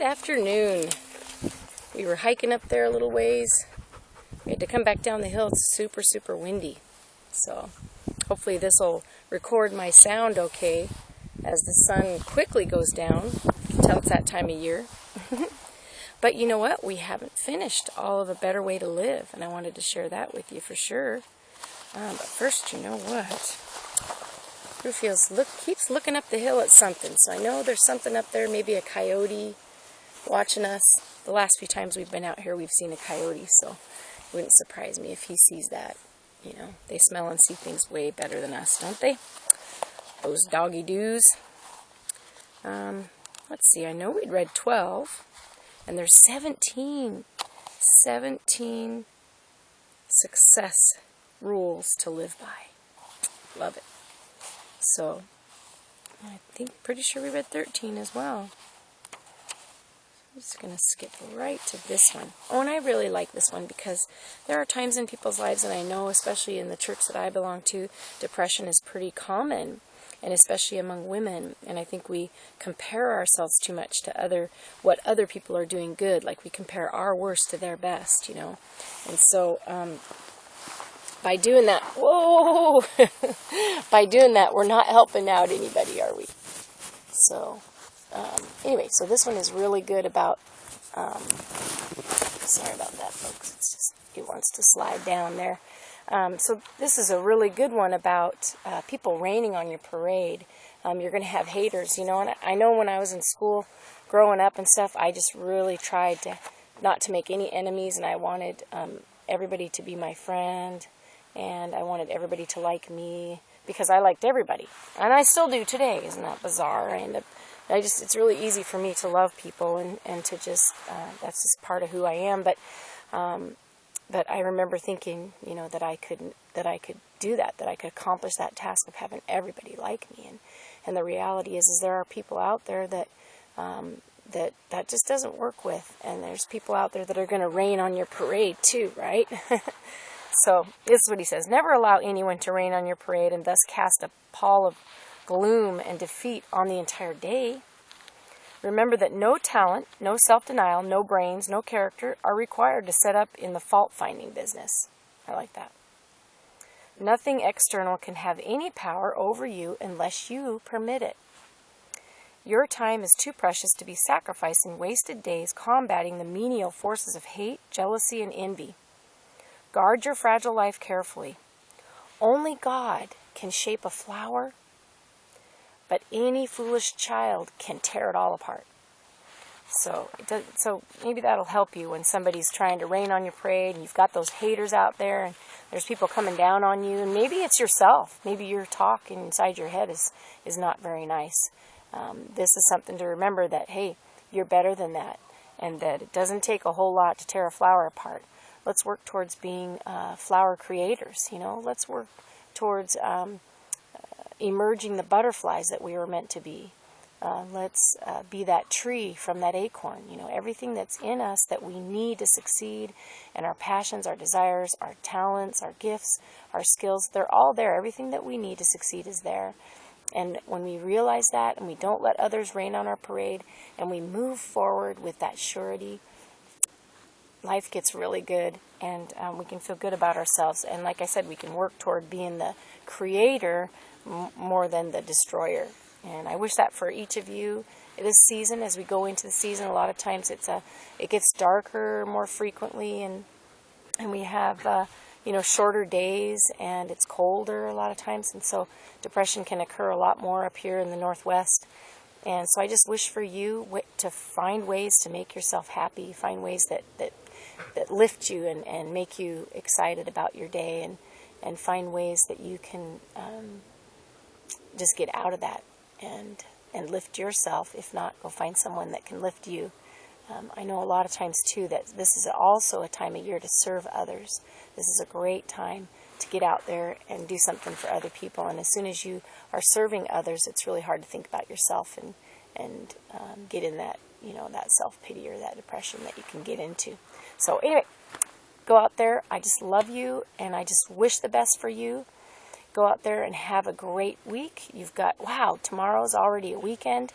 afternoon. We were hiking up there a little ways. We had to come back down the hill. It's super windy. So hopefully this will record my sound okay as the sun quickly goes down. You can tell it's that time of year. But you know what? We haven't finished all of A Better Way to Live, and I wanted to share that with you for sure. But first, you know what? Keeps looking up the hill at something. So I know there's something up there, maybe a coyote watching us. The last few times we've been out here, we've seen a coyote, so it wouldn't surprise me if he sees that. You know, they smell and see things way better than us, don't they? Those doggy-doos. Let's see, I know we'd read 12, and there's 17 success rules to live by. Love it. So, pretty sure we read 13 as well. I'm just going to skip right to this one. Oh, and I really like this one because there are times in people's lives, and I know especially in the church that I belong to, depression is pretty common, and especially among women. And I think we compare ourselves too much to what other people are doing good. Like we compare our worst to their best, you know. And so, by doing that, whoa! By doing that, we're not helping out anybody, are we? So, anyway, so this one is really good about, sorry about that, folks. It's just, it wants to slide down there. So this is a really good one about people raining on your parade. You're going to have haters, you know, and I know when I was in school growing up and stuff, I just really tried not to make any enemies, and I wanted everybody to be my friend. And I wanted everybody to like me because I liked everybody. And I still do today. Isn't that bizarre? It's really easy for me to love people and to just, that's just part of who I am. But I remember thinking, you know, that I could do that I could accomplish that task of having everybody like me. And the reality is there are people out there that just doesn't work with. And there's people out there that are going to rain on your parade too, right? So, this is what he says. Never allow anyone to rain on your parade and thus cast a pall of gloom and defeat on the entire day. Remember that no talent, no self-denial, no brains, no character are required to set up in the fault-finding business. I like that. Nothing external can have any power over you unless you permit it. Your time is too precious to be sacrificed in wasted days combating the menial forces of hate, jealousy, and envy. Guard your fragile life carefully. Only God can shape a flower, but any foolish child can tear it all apart. So maybe that'll help you when somebody's trying to rain on your parade and you've got those haters out there and there's people coming down on you. And maybe it's yourself. Maybe your talk inside your head is not very nice. This is something to remember that, hey, you're better than that, and that it doesn't take a whole lot to tear a flower apart. Let's work towards being flower creators, you know. Let's work towards emerging the butterflies that we were meant to be. Let's be that tree from that acorn. You know, everything that's in us that we need to succeed, and our passions, our desires, our talents, our gifts, our skills, they're all there. Everything that we need to succeed is there. And when we realize that and we don't let others rain on our parade and we move forward with that surety, life gets really good, and we can feel good about ourselves. And like I said, we can work toward being the creator more than the destroyer. And I wish that for each of you this season. As we go into the season, a lot of times it gets darker more frequently, and we have shorter days, and it's colder a lot of times, and so depression can occur a lot more up here in the Northwest. And so I just wish for you to find ways to make yourself happy, find ways that lift you and make you excited about your day, and find ways that you can just get out of that and lift yourself. If not, go find someone that can lift you. I know a lot of times, too, that this is also a time of year to serve others. This is a great time to get out there and do something for other people. And as soon as you are serving others, it's really hard to think about yourself and get in that, that self-pity or that depression that you can get into. So anyway, go out there. I just love you, and I just wish the best for you. Go out there and have a great week. You've got, wow, tomorrow's already a weekend.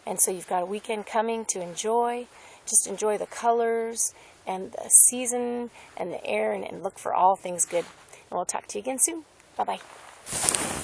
And so you've got a weekend coming to enjoy. Just enjoy the colors and the season and the air, and look for all things good. And we'll talk to you again soon. Bye-bye.